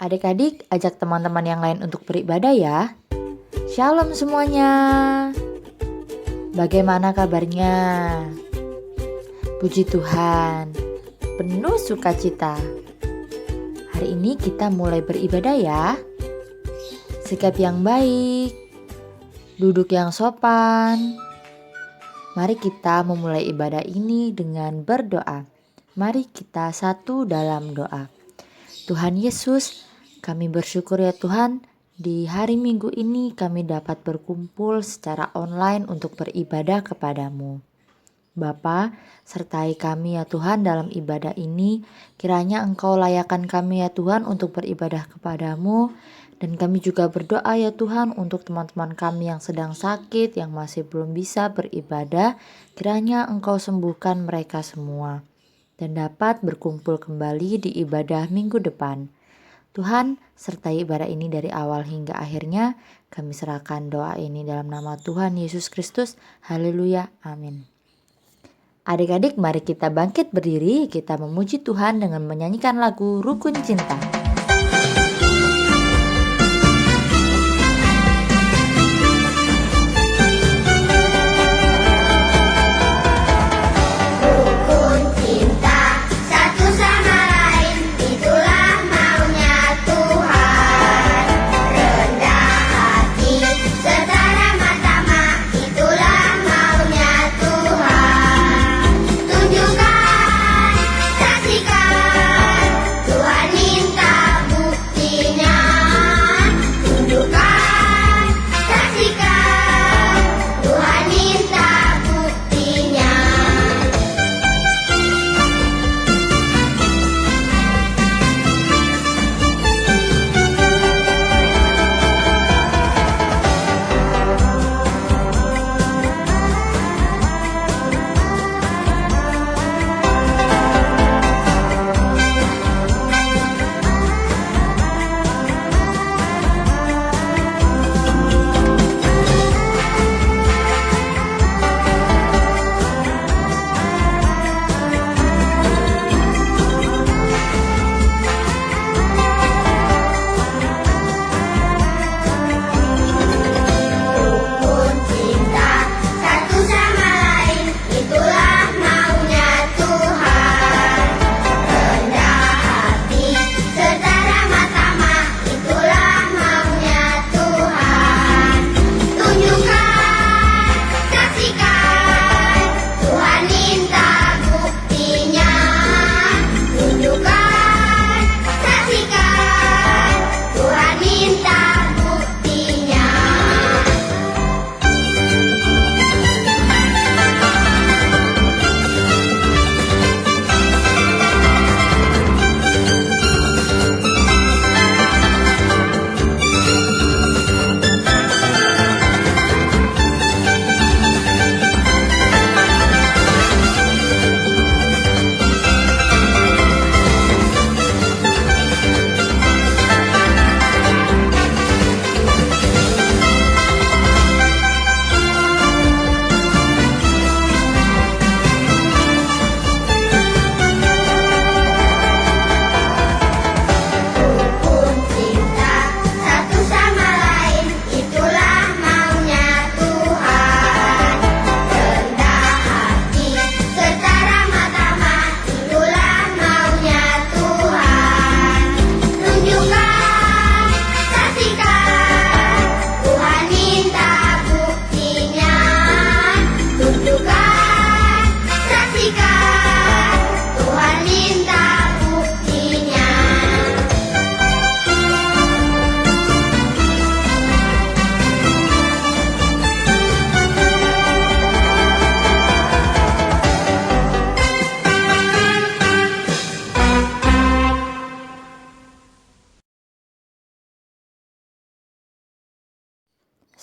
Adik-adik, ajak teman-teman yang lain untuk beribadah ya. Shalom semuanya. Bagaimana kabarnya? Puji Tuhan, penuh sukacita. Hari ini kita mulai beribadah ya. Sikap yang baik, duduk yang sopan. Mari kita memulai ibadah ini dengan berdoa. Mari kita satu dalam doa. Tuhan Yesus, kami bersyukur ya Tuhan, di hari Minggu ini kami dapat berkumpul secara online untuk beribadah kepadamu. Bapa, sertai kami ya Tuhan dalam ibadah ini, kiranya Engkau layakkan kami ya Tuhan untuk beribadah kepadamu, dan kami juga berdoa ya Tuhan untuk teman-teman kami yang sedang sakit, yang masih belum bisa beribadah, kiranya Engkau sembuhkan mereka semua dan dapat berkumpul kembali di ibadah minggu depan. Tuhan, sertai ibadah ini dari awal hingga akhirnya. Kami serahkan doa ini dalam nama Tuhan Yesus Kristus. Haleluya, amin. Adik-adik, mari kita bangkit berdiri, kita memuji Tuhan dengan menyanyikan lagu Rukun Cinta.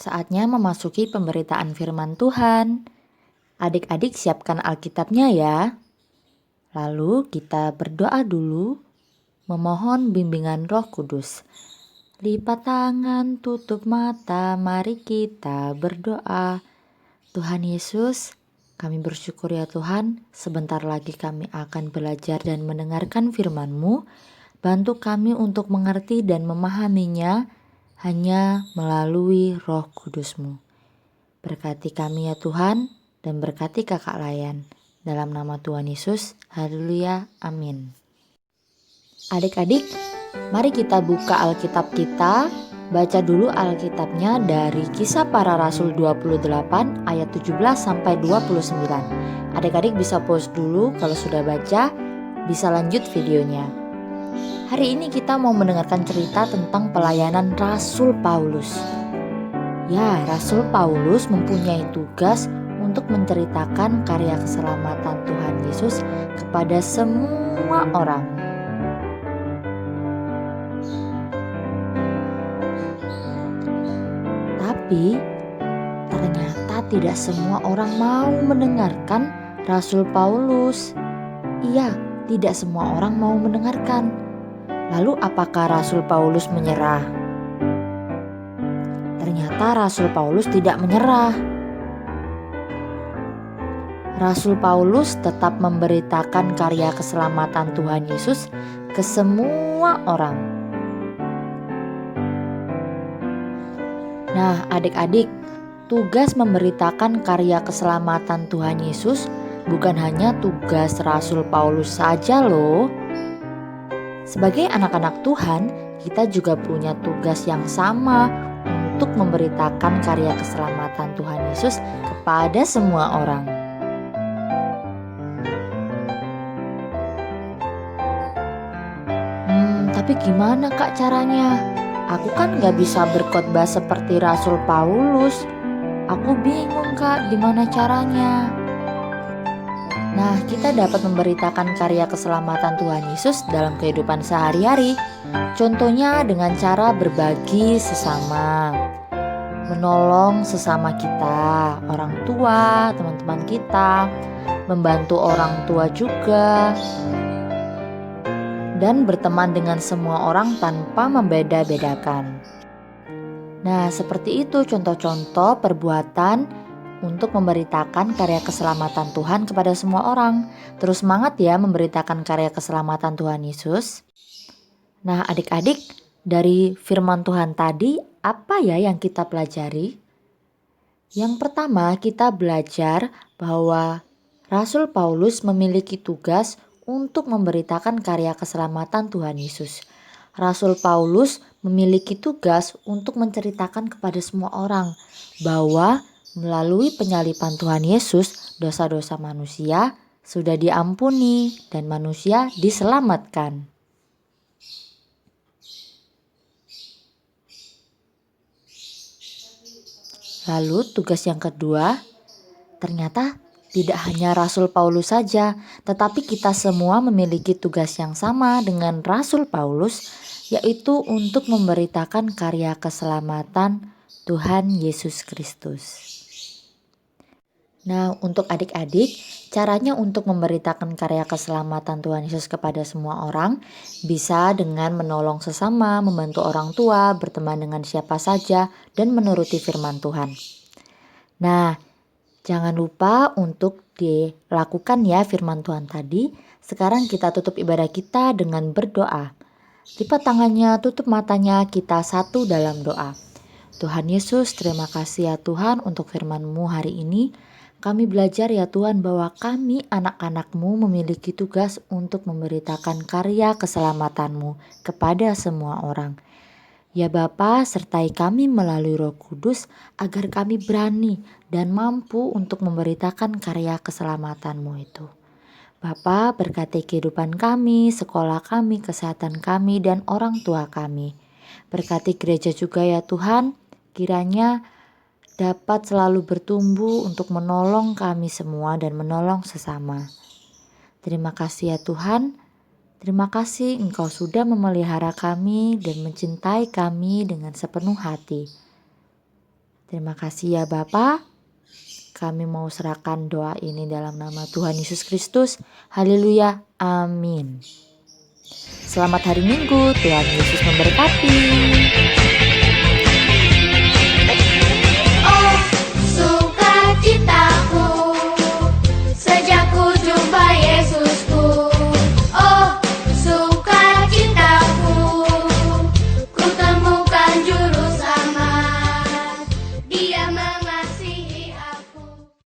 Saatnya memasuki pemberitaan firman Tuhan. Adik-adik siapkan Alkitabnya ya. Lalu kita berdoa dulu, memohon bimbingan Roh Kudus. Lipat tangan, tutup mata, mari kita berdoa. Tuhan Yesus, kami bersyukur ya Tuhan, sebentar lagi kami akan belajar dan mendengarkan firman-Mu. bantu kami untuk mengerti dan memahaminya hanya melalui Roh Kudus-Mu. Berkati kami ya Tuhan, dan berkati kakak Layan. Dalam nama Tuhan Yesus, haleluya, amin. Adik-adik, mari kita buka Alkitab kita. Baca dulu Alkitabnya dari Kisah Para Rasul 28 ayat 17 sampai 29. Adik-adik bisa pause dulu kalau sudah baca, bisa lanjut videonya. Hari ini kita mau mendengarkan cerita tentang pelayanan Rasul Paulus. Ya, Rasul Paulus mempunyai tugas untuk menceritakan karya keselamatan Tuhan Yesus kepada semua orang. Tapi ternyata tidak semua orang mau mendengarkan Rasul Paulus. Iya, tidak semua orang mau mendengarkan. Lalu apakah Rasul Paulus menyerah? Ternyata Rasul Paulus tidak menyerah. Rasul Paulus tetap memberitakan karya keselamatan Tuhan Yesus ke semua orang. Nah, adik-adik, tugas memberitakan karya keselamatan Tuhan Yesus bukan hanya tugas Rasul Paulus saja loh. Sebagai anak-anak Tuhan, kita juga punya tugas yang sama untuk memberitakan karya keselamatan Tuhan Yesus kepada semua orang. Tapi gimana Kak caranya? Aku kan gak bisa berkhotbah seperti Rasul Paulus. Aku bingung Kak, gimana caranya? Nah, kita dapat memberitakan karya keselamatan Tuhan Yesus dalam kehidupan sehari-hari. Contohnya dengan cara berbagi sesama, menolong sesama kita, orang tua, teman-teman kita, membantu orang tua juga, dan berteman dengan semua orang tanpa membeda-bedakan. Nah, seperti itu contoh-contoh perbuatan untuk memberitakan karya keselamatan Tuhan kepada semua orang. Terus semangat ya memberitakan karya keselamatan Tuhan Yesus. Nah, adik-adik, dari firman Tuhan tadi, apa ya yang kita pelajari? Yang pertama, kita belajar bahwa Rasul Paulus memiliki tugas untuk memberitakan karya keselamatan Tuhan Yesus. Rasul Paulus memiliki tugas untuk menceritakan kepada semua orang bahwa melalui penyaliban Tuhan Yesus, dosa-dosa manusia sudah diampuni dan manusia diselamatkan. Lalu tugas yang kedua, ternyata tidak hanya Rasul Paulus saja, tetapi kita semua memiliki tugas yang sama dengan Rasul Paulus, yaitu untuk memberitakan karya keselamatan Tuhan Yesus Kristus. Nah, untuk adik-adik, caranya untuk memberitakan karya keselamatan Tuhan Yesus kepada semua orang bisa dengan menolong sesama, membantu orang tua, berteman dengan siapa saja, dan menuruti firman Tuhan. Nah, jangan lupa untuk dilakukan ya firman Tuhan tadi. Sekarang kita tutup ibadah kita dengan berdoa. Lipat tangannya, tutup matanya, kita satu dalam doa. Tuhan Yesus, terima kasih ya Tuhan untuk firman-Mu hari ini. Kami belajar ya Tuhan bahwa kami anak-anak-Mu memiliki tugas untuk memberitakan karya keselamatan-Mu kepada semua orang. Ya Bapa, sertai kami melalui Roh Kudus agar kami berani dan mampu untuk memberitakan karya keselamatan-Mu itu. Bapa, berkati kehidupan kami, sekolah kami, kesehatan kami, dan orang tua kami. Berkati gereja juga ya Tuhan, kiranya dapat selalu bertumbuh untuk menolong kami semua dan menolong sesama. Terima kasih ya Tuhan. Terima kasih Engkau sudah memelihara kami dan mencintai kami dengan sepenuh hati. Terima kasih ya Bapa. Kami mau serahkan doa ini dalam nama Tuhan Yesus Kristus. Haleluya. Amin. Selamat hari Minggu. Tuhan Yesus memberkati.